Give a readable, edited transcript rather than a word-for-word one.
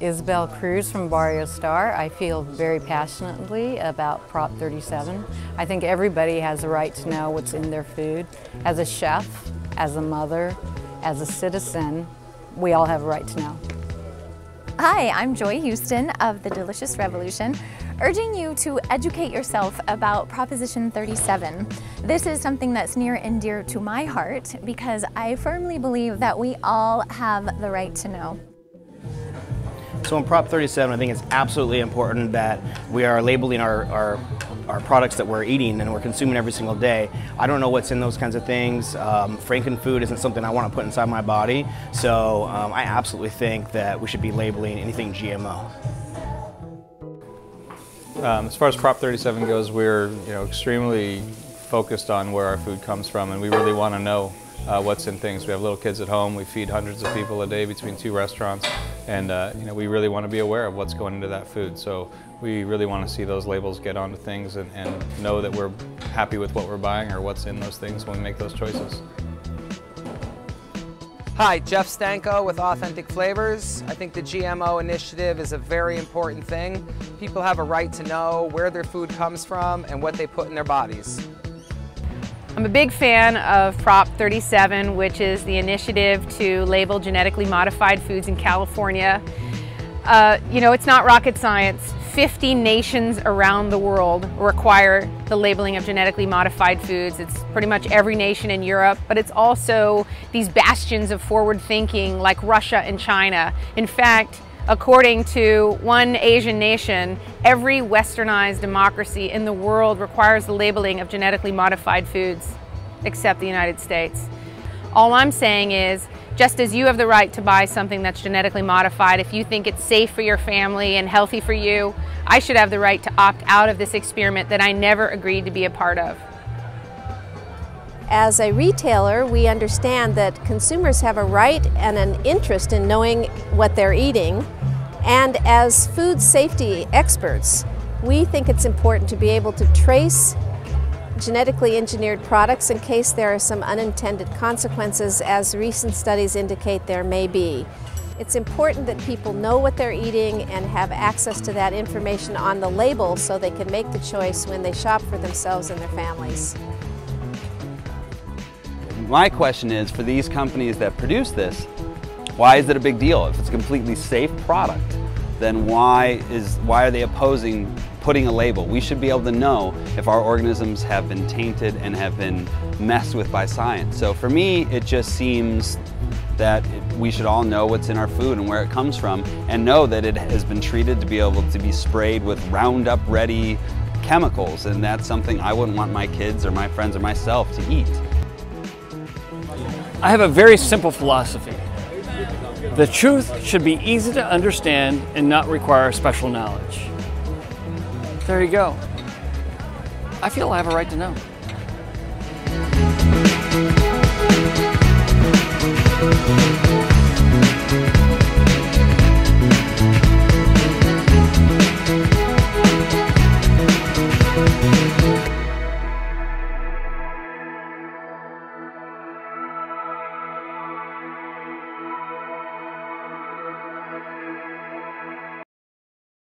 Isabel Cruz from Barrio Star. I feel very passionately about Prop 37. I think everybody has a right to know what's in their food. As a chef, as a mother, as a citizen, we all have a right to know. Hi, I'm Joy Houston of The Delicious Revolution, urging you to educate yourself about Proposition 37. This is something that's near and dear to my heart because I firmly believe that we all have the right to know. So in Prop 37, I think it's absolutely important that we are labeling our products that we're eating and we're consuming every single day. I don't know what's in those kinds of things. Frankenfood isn't something I want to put inside my body, so I absolutely think that we should be labeling anything GMO. As far as Prop 37 goes, we're extremely focused on where our food comes from, and we really want to know what's in things. We have little kids at home. We feed hundreds of people a day between 2 restaurants, and we really want to be aware of what's going into that food. So we really want to see those labels get onto things and know that we're happy with what we're buying or what's in those things when we make those choices. Hi, Jeff Stanko with Authentic Flavors. I think the GMO initiative is a very important thing. People have a right to know where their food comes from and what they put in their bodies. I'm a big fan of Prop 37, which is the initiative to label genetically modified foods in California. It's not rocket science. 50 nations around the world require the labeling of genetically modified foods. It's pretty much every nation in Europe, but it's also these bastions of forward thinking like Russia and China. In fact, according to one Asian nation, every westernized democracy in the world requires the labeling of genetically modified foods, except the United States. All I'm saying is, just as you have the right to buy something that's genetically modified, if you think it's safe for your family and healthy for you, I should have the right to opt out of this experiment that I never agreed to be a part of. As a retailer, we understand that consumers have a right and an interest in knowing what they're eating. And as food safety experts, we think it's important to be able to trace genetically engineered products in case there are some unintended consequences, as recent studies indicate there may be. It's important that people know what they're eating and have access to that information on the label so they can make the choice when they shop for themselves and their families. My question is, for these companies that produce this, why is it a big deal? If it's a completely safe product, then why are they opposing putting a label? We should be able to know if our organisms have been tainted and have been messed with by science. So for me, it just seems that we should all know what's in our food and where it comes from, and know that it has been treated to be able to be sprayed with Roundup ready chemicals, and that's something I wouldn't want my kids or my friends or myself to eat. I have a very simple philosophy. The truth should be easy to understand and not require special knowledge. There you go. I feel I have a right to know.